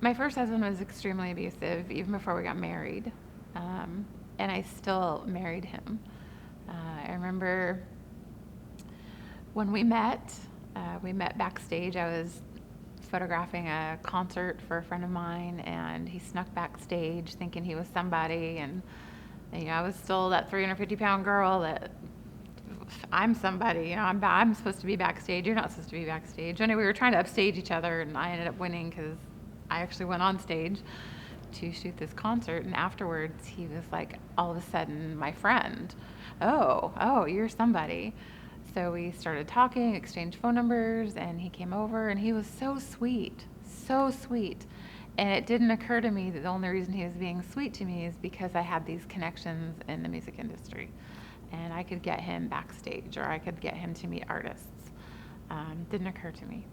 My first husband was extremely abusive even before we got married, and I still married him. I remember when we met backstage. I was photographing a concert for a friend of mine, and he snuck backstage thinking he was somebody, and I was still that 350-pound girl that I'm somebody, I'm supposed to be backstage. You're not supposed to be backstage. Anyway, we were trying to upstage each other, and I ended up winning because I actually went on stage to shoot this concert. And afterwards, he was like, all of a sudden, my friend. Oh, you're somebody. So we started talking, exchanged phone numbers, and he came over, and he was so sweet, so sweet. And it didn't occur to me that the only reason he was being sweet to me is because I had these connections in the music industry. And I could get him backstage, or I could get him to meet artists. Didn't occur to me.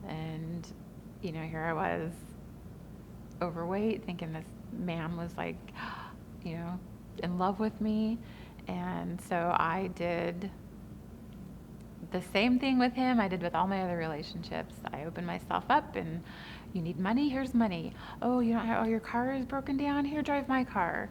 And, here I was, overweight, thinking this man was like, in love with me. And so I did the same thing with him I did with all my other relationships. I opened myself up, and you need money? Here's money. Oh, you don't have, oh, your car is broken down? Here, drive my car.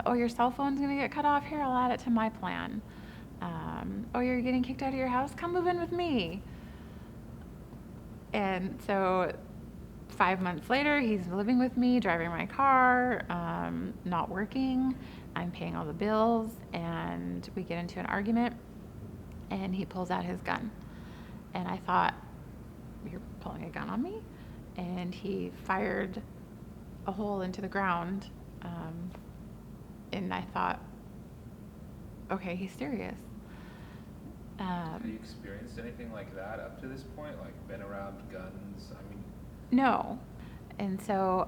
Oh, your cell phone's going to get cut off? Here, I'll add it to my plan. Oh, you're getting kicked out of your house? Come move in with me. And so 5 months later, he's living with me, driving my car, not working. I'm paying all the bills, and we get into an argument, and he pulls out his gun. And I thought, you're pulling a gun on me? And he fired a hole into the ground. And I thought, okay, he's serious. Have you experienced anything like that up to this point? Like been around guns? I mean, No. And so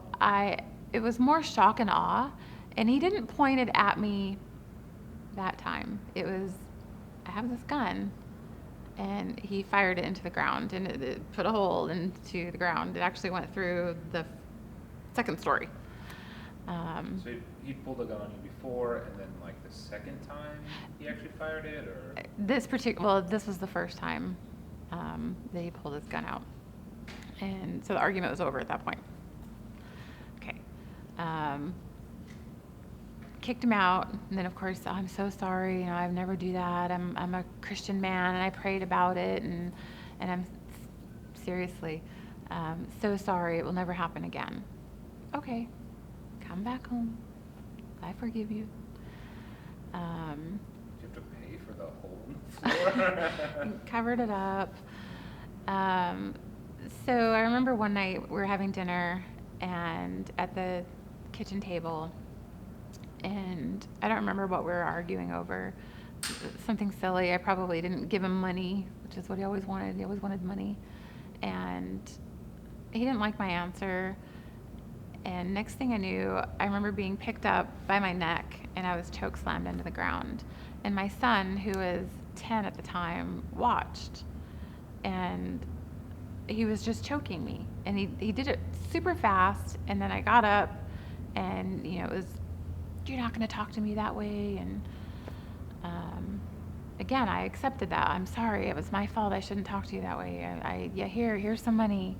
it was more shock and awe. And he didn't point it at me that time. It was, I have this gun. And he fired it into the ground, and it put a hole into the ground. It actually went through the second story. So he pulled a gun on you before, and then like the second time he actually fired it, or? This was the first time that he pulled his gun out. And so the argument was over at that point. Okay. Kicked him out, and then of course, I'm so sorry, I'd never do that. I'm a Christian man, and I prayed about it, and I'm seriously so sorry. It will never happen again. Okay, come back home. I forgive you. Did you have to pay for the hole in the floor? Covered it up. So I remember one night we were having dinner, and at the kitchen table. And I don't remember what we were arguing over. Something silly. I probably didn't give him money, which is what he always wanted. He always wanted money. And he didn't like my answer. And next thing I knew, I remember being picked up by my neck, and I was choke slammed into the ground. And my son, who was 10 at the time, watched. And he was just choking me. And he did it super fast. And then I got up, and, it was, you're not going to talk to me that way. And again, I accepted that. I'm sorry. It was my fault. I shouldn't talk to you that way. Here's some money.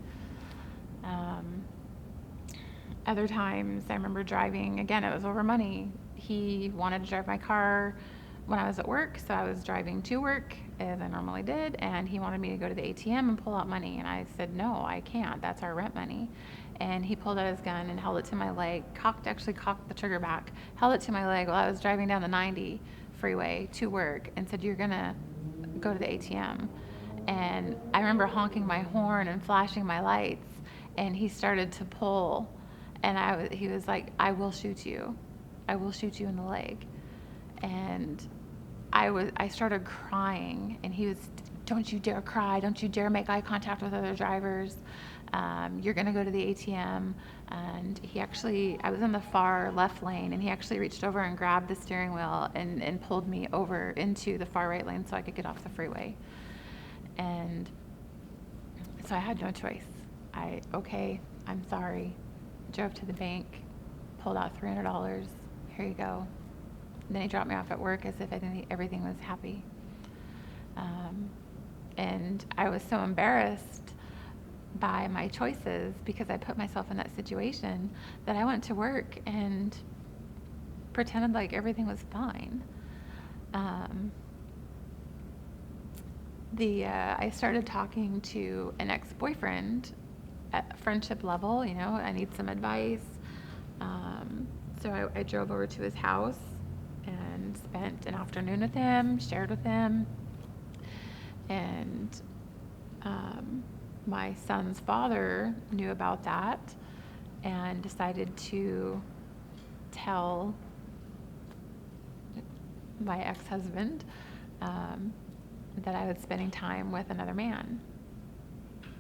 Other times, I remember driving. Again, it was over money. He wanted to drive my car when I was at work, so I was driving to work as I normally did, and he wanted me to go to the ATM and pull out money. And I said, no, I can't. That's our rent money. And he pulled out his gun and held it to my leg, cocked the trigger back, held it to my leg while I was driving down the 90 freeway to work, and said, you're going to go to the ATM. And I remember honking my horn and flashing my lights, and he started to pull, and he was like, I will shoot you. I will shoot you in the leg. And I started crying, and he was, don't you dare cry, don't you dare make eye contact with other drivers. You're going to go to the ATM. And I was in the far left lane, and he actually reached over and grabbed the steering wheel and pulled me over into the far right lane so I could get off the freeway. And so I had no choice. Okay, I'm sorry. Drove to the bank, pulled out $300. Here you go. And then he dropped me off at work as if everything was happy. And I was so embarrassed, by my choices because I put myself in that situation, that I went to work and pretended like everything was fine. I started talking to an ex-boyfriend at friendship level, I need some advice. So I drove over to his house and spent an afternoon with him, shared with him. And my son's father knew about that and decided to tell my ex-husband that I was spending time with another man.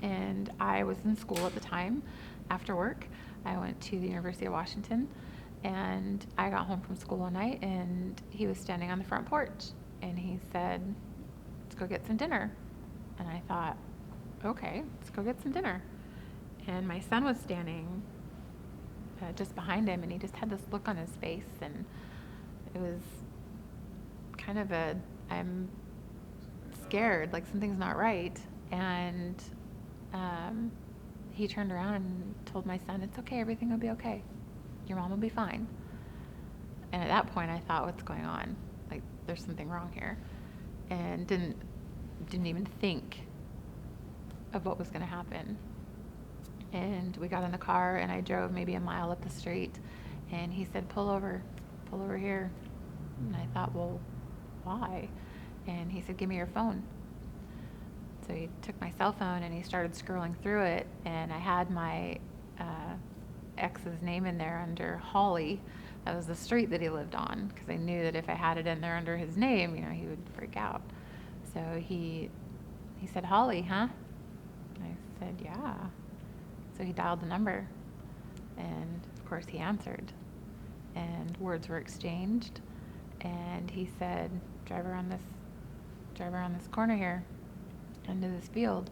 And I was in school at the time. After work, I went to the University of Washington, and I got home from school one night, and he was standing on the front porch, and he said, "Let's go get some dinner." And I thought, okay, let's go get some dinner. And my son was standing just behind him, and he just had this look on his face, and it was kind of I'm scared, like something's not right. And he turned around and told my son, "It's okay, everything will be okay. Your mom will be fine." And at that point I thought, what's going on? Like, there's something wrong here. And didn't even think of what was going to happen. And we got in the car, and I drove maybe a mile up the street, and he said, pull over here." And I thought, well, why? And he said, "Give me your phone." So he took my cell phone and he started scrolling through it, and I had my ex's name in there under Holly. That was the street that he lived on, because I knew that if I had it in there under his name, he would freak out. So he said, "Holly, huh?" And I said, "Yeah." So he dialed the number, and of course he answered, and words were exchanged, and he said, drive around this corner here into this field."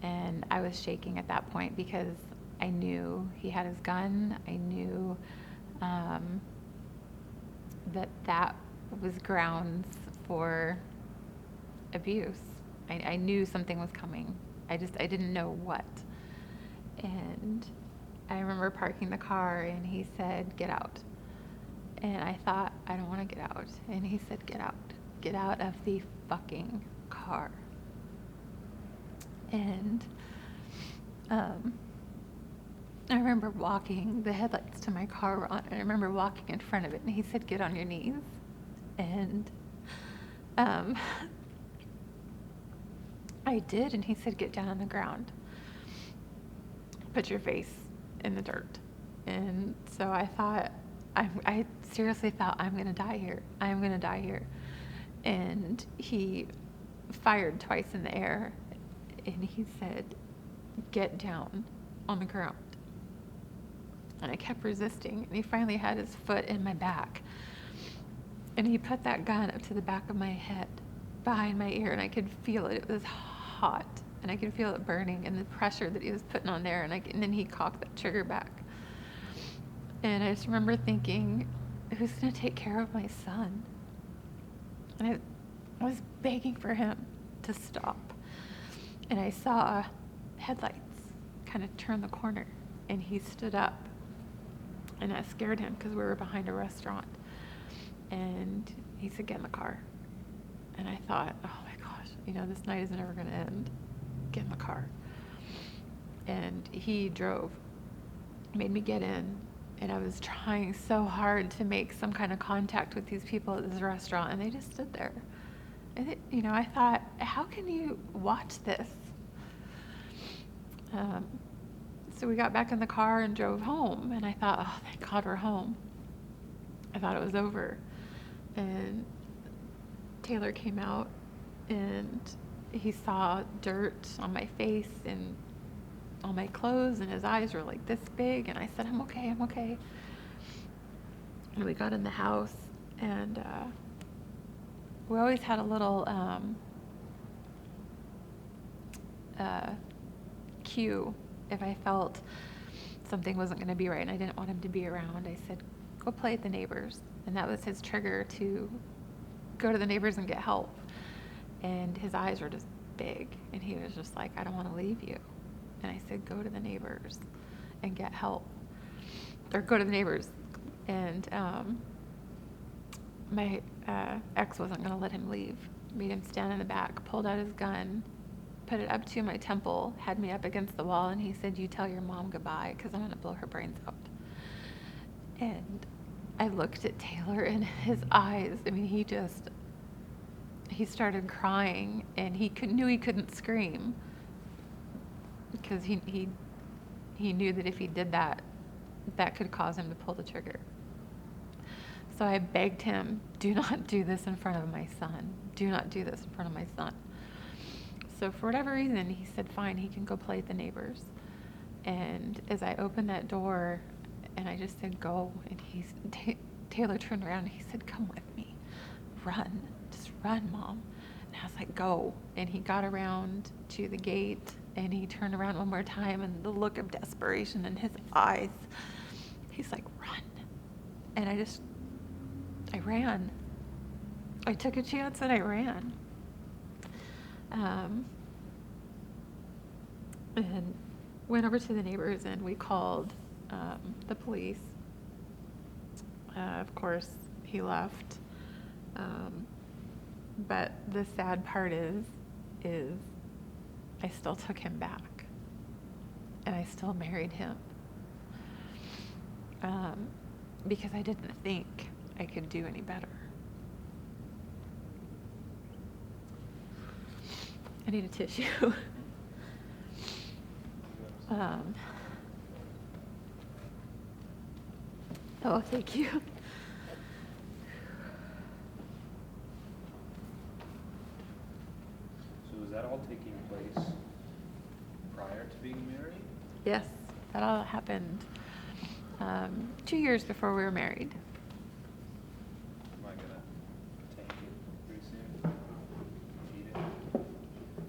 And I was shaking at that point because I knew he had his gun. I knew that was grounds for abuse. I knew something was coming. I didn't know what. And I remember parking the car, and he said, "Get out." And I thought, I don't want to get out. And he said, "Get out. Get out of the fucking car." And I remember walking, the headlights to my car were on, and I remember walking in front of it, and he said, "Get on your knees." And I did, and he said, "Get down on the ground. Put your face in the dirt." And so I thought, I seriously thought, I'm going to die here. I'm going to die here. And he fired twice in the air, and he said, "Get down on the ground." And I kept resisting, and he finally had his foot in my back. And he put that gun up to the back of my head, behind my ear, and I could feel it. It was hot, and I could feel it burning, and the pressure that he was putting on there, and then he cocked that trigger back. And I just remember thinking, who's going to take care of my son? And I was begging for him to stop. And I saw headlights kind of turn the corner, and he stood up. And that scared him because we were behind a restaurant. And he said, "Get in the car." And I thought, oh my gosh, this night is never going to end. Get in the car. And he drove, made me get in. And I was trying so hard to make some kind of contact with these people at this restaurant, and they just stood there. And I thought, how can you watch this? So we got back in the car and drove home, and I thought, oh, thank God we're home. I thought it was over. And Taylor came out, and he saw dirt on my face and on my clothes, and his eyes were like this big, and I said, I'm okay. And we got in the house, and we always had a little cue if I felt something wasn't going to be right and I didn't want him to be around. I said, "Go play at the neighbors." And that was his trigger to go to the neighbors and get help. And his eyes were just big, and he was just like, "I don't want to leave you." And I said, go to the neighbors and get help. Or go to the neighbors. And my ex wasn't going to let him leave. Made him stand in the back, pulled out his gun, put it up to my temple, had me up against the wall, and he said, you tell your mom goodbye because I'm going to blow her brains out. And I looked at Taylor and his eyes, I mean, he started crying, and knew he couldn't scream because he knew that if he did that, that could cause him to pull the trigger. So I begged him, do not do this in front of my son. Do not do this in front of my son. So for whatever reason, he said, fine, he can go play at the neighbors. And as I opened that door and I just said, go, and Taylor turned around and he said, come with me. Run. Just run, Mom. And I was like, go. And he got around to the gate and he turned around one more time, and the look of desperation in his eyes, he's like, run. And I ran. I took a chance and I ran. And went over to the neighbors and we called the police. Of course, he left. But the sad part is I still took him back. And I still married him. Because I didn't think I could do any better. I need a tissue. Oh, thank you. So was that all taking place prior to being married? Yes, that all happened 2 years before we were married. Am I gonna tank it pretty soon? Eat it?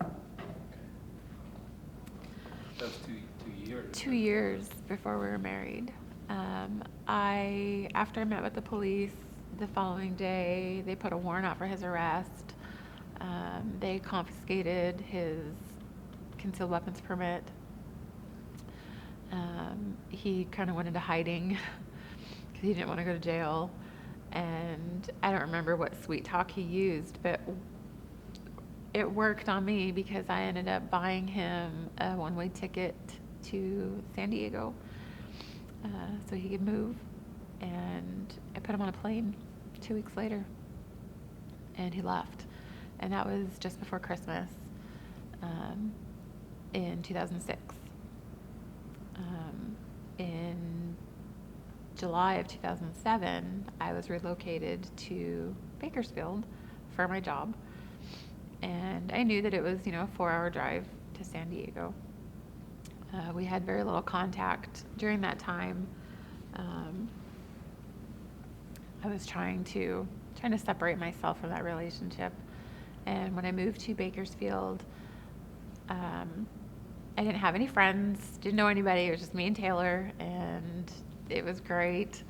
Okay. That was two years. 2 years before we were married. After I met with the police, the following day, they put a warrant out for his arrest. They confiscated his concealed weapons permit. He kind of went into hiding because he didn't want to go to jail. And I don't remember what sweet talk he used, but it worked on me because I ended up buying him a one-way ticket to San Diego so he could move. And I put him on a plane 2 weeks later, and he left. And that was just before Christmas in 2006. In July of 2007, I was relocated to Bakersfield for my job. And I knew that it was, a 4-hour drive to San Diego. We had very little contact during that time. I was trying to separate myself from that relationship. And when I moved to Bakersfield, I didn't have any friends, didn't know anybody. It was just me and Taylor, and it was great.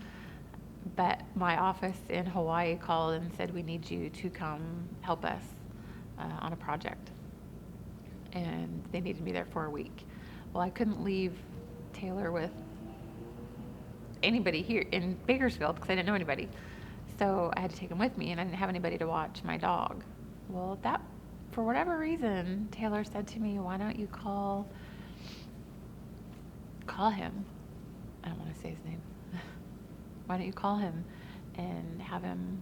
But my office in Hawaii called and said, we need you to come help us on a project. And they needed me there for a week. Well, I couldn't leave Taylor with anybody here in Bakersfield because I didn't know anybody. So I had to take him with me, and I didn't have anybody to watch my dog. Well, for whatever reason, Taylor said to me, why don't you call him? I don't want to say his name. Why don't you call him and have him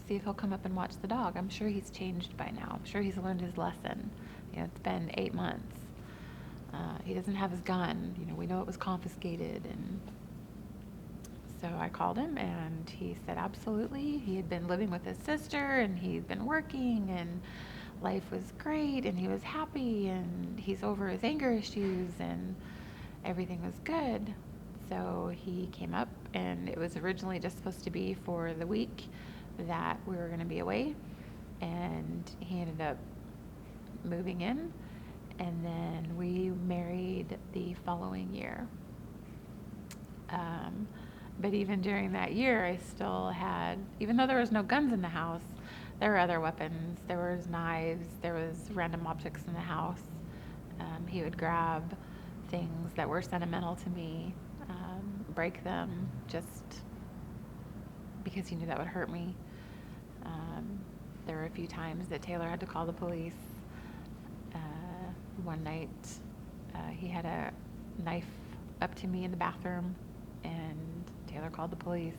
see if he'll come up and watch the dog? I'm sure he's changed by now. I'm sure he's learned his lesson. It's been 8 months. He doesn't have his gun. We know it was confiscated. And so I called him, and he said absolutely. He had been living with his sister, and he'd been working, and life was great, and he was happy, and he's over his anger issues, and everything was good. So he came up, and it was originally just supposed to be for the week that we were going to be away, and he ended up moving in, and then we married the following year. But even during that year, I still had, even though there was no guns in the house, there were other weapons. There was knives, there was random objects in the house. He would grab things that were sentimental to me, break them just because he knew that would hurt me. There were a few times that Taylor had to call the police. One night, he had a knife up to me in the bathroom, and Taylor called the police.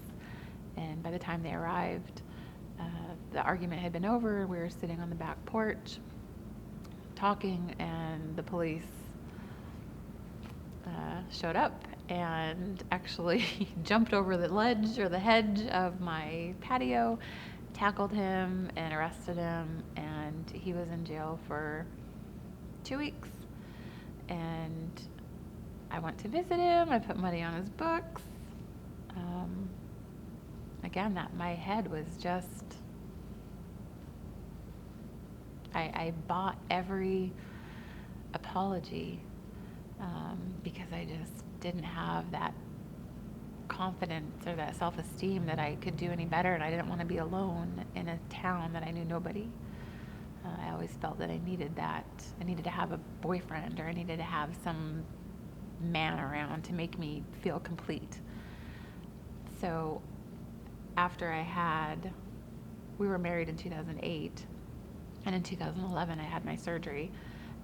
And by the time they arrived, the argument had been over. We were sitting on the back porch talking, and the police showed up and actually jumped over the ledge or the hedge of my patio, tackled him and arrested him, and he was in jail for 2 weeks. And I went to visit him. I put money on his books. Again, that my head was just, I bought every apology because I just didn't have that confidence or that self-esteem that I could do any better, and I didn't want to be alone in a town that I knew nobody. I always felt that I needed that. I needed to have a boyfriend, or I needed to have some man around to make me feel complete. So after we were married in 2008, and in 2011 I had my surgery,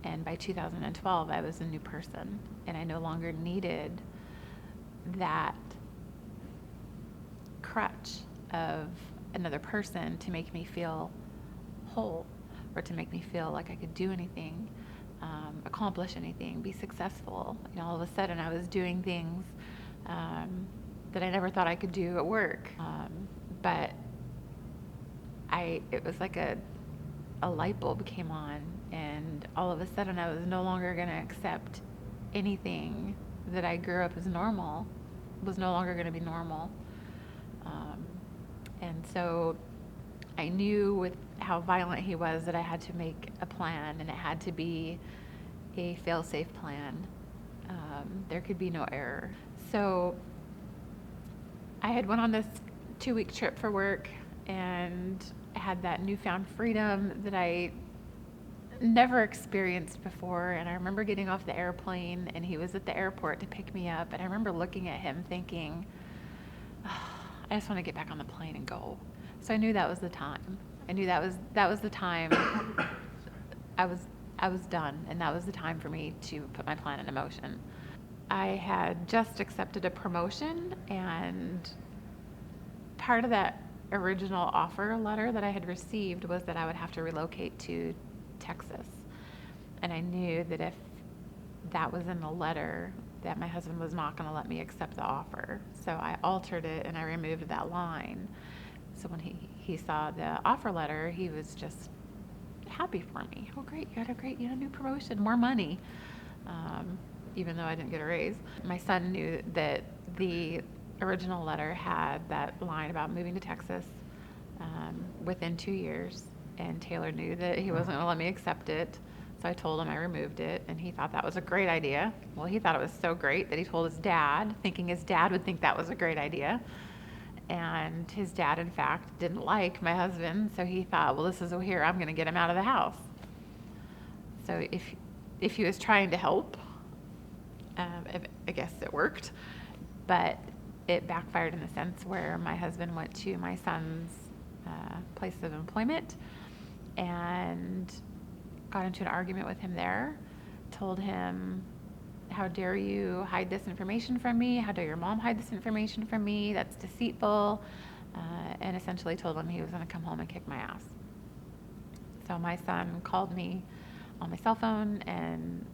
and by 2012 I was a new person, and I no longer needed that crutch of another person to make me feel whole, or to make me feel like I could do anything, accomplish anything, be successful. All of a sudden I was doing things that I never thought I could do at work. But it was like a light bulb came on, and all of a sudden I was no longer going to accept anything that I grew up as normal was no longer going to be normal. And so I knew with how violent he was that I had to make a plan, and it had to be a fail-safe plan. There could be no error. So I had went on this 2-week trip for work, and I had that newfound freedom that I never experienced before. And I remember getting off the airplane, and he was at the airport to pick me up, and I remember looking at him thinking, oh, I just want to get back on the plane and go. So I knew that was the time. I knew that was the time. I was done, and that was the time for me to put my plan into motion. I had just accepted a promotion, and part of that original offer letter that I had received was that I would have to relocate to Texas. And I knew that if that was in the letter, that my husband was not going to let me accept the offer. So I altered it, and I removed that line. So when he saw the offer letter, he was just happy for me. Oh, great, you had a new promotion, more money. Even though I didn't get a raise. My son knew that the original letter had that line about moving to Texas within 2 years, and Taylor knew that he wasn't going to let me accept it. So I told him I removed it, and he thought that was a great idea. Well, he thought it was so great that he told his dad, thinking his dad would think that was a great idea. And his dad, in fact, didn't like my husband, so he thought, well, this is here, I'm going to get him out of the house. So if he was trying to help, I guess it worked, but it backfired in the sense where my husband went to my son's place of employment and got into an argument with him there, told him, how dare you hide this information from me? How dare your mom hide this information from me? That's deceitful. And essentially told him he was going to come home and kick my ass. So my son called me on my cell phone and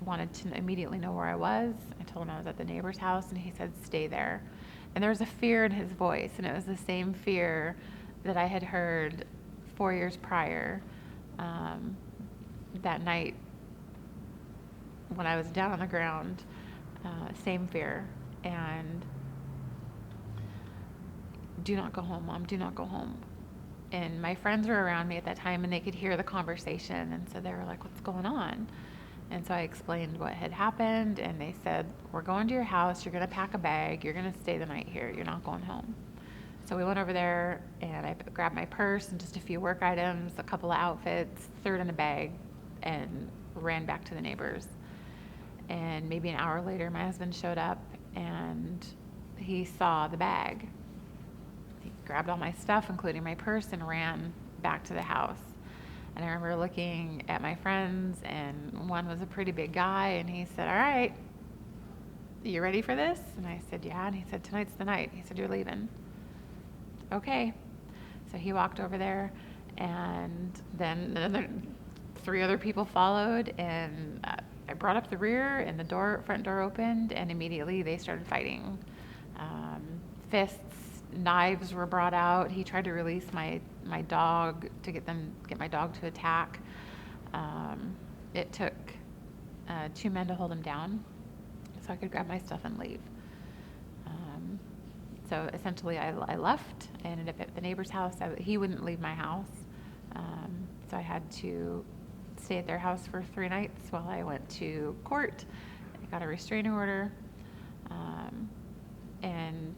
wanted to immediately know where I was. I told him I was at the neighbor's house, and he said, stay there. And there was a fear in his voice, and it was the same fear that I had heard 4 years prior. That night when I was down on the ground, same fear. And do not go home, Mom, do not go home. And my friends were around me at that time, and they could hear the conversation, and so they were like, what's going on? And so I explained what had happened, and they said, we're going to your house, you're going to pack a bag, you're going to stay the night here, you're not going home. So we went over there, and I grabbed my purse and just a few work items, a couple of outfits, threw it in a bag, and ran back to the neighbors. And maybe an hour later, my husband showed up and he saw the bag. He grabbed all my stuff, including my purse, and ran back to the house. And I remember looking at my friends, and one was a pretty big guy, and he said, "All right, you ready for this?" And I said, "Yeah." And he said, "Tonight's the night." He said, "You're leaving." Okay. So he walked over there, and then 3 other people followed, and I brought up the rear, and the front door opened, and immediately they started fighting. Fists, knives were brought out. He tried to release my dog to get my dog to attack. It took 2 men to hold him down, so I could grab my stuff and leave. So essentially, I left. I ended up at the neighbor's house. He wouldn't leave my house, so I had to stay at their house for 3 nights while I went to court. I got a restraining order, and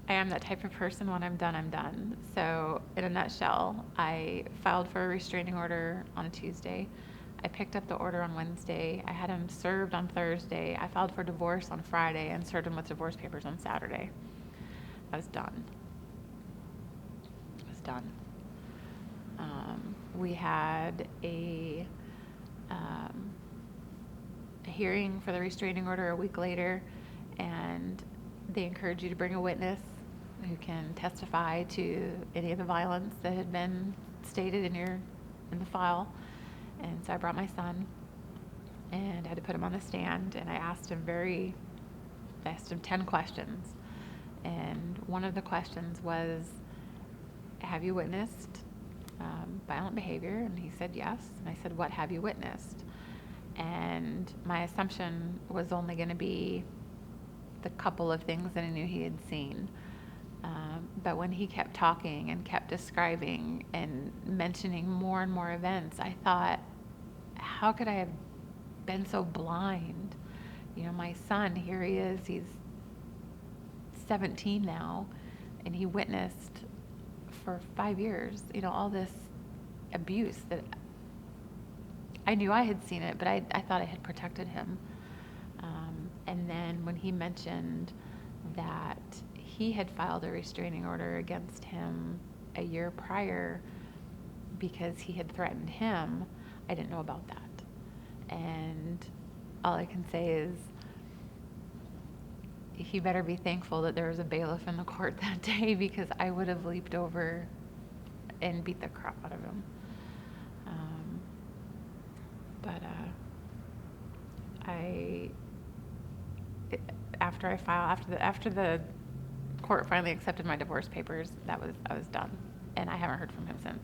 I am that type of person. When I'm done, I'm done. So in a nutshell, I filed for a restraining order on a Tuesday. I picked up the order on Wednesday. I had him served on Thursday. I filed for divorce on Friday and served him with divorce papers on Saturday. I was done. We had a hearing for the restraining order a week later, and they encourage you to bring a witness who can testify to any of the violence that had been stated in the file. And so I brought my son, and I had to put him on the stand, and I asked him 10 questions. And one of the questions was, "Have you witnessed violent behavior?" And he said yes. And I said, "What have you witnessed?" And my assumption was only going to be the couple of things that I knew he had seen. But when he kept talking and kept describing and mentioning more and more events, I thought, how could I have been so blind? My son, here he is, he's 17 now, and he witnessed for 5 years, all this abuse that I knew I had seen it, but I thought I had protected him. And then when he mentioned that he had filed a restraining order against him a year prior because he had threatened him, I didn't know about that. And all I can say is he better be thankful that there was a bailiff in the court that day, because I would have leaped over and beat the crap out of him. After the court finally accepted my divorce papers, I was done, and I haven't heard from him since.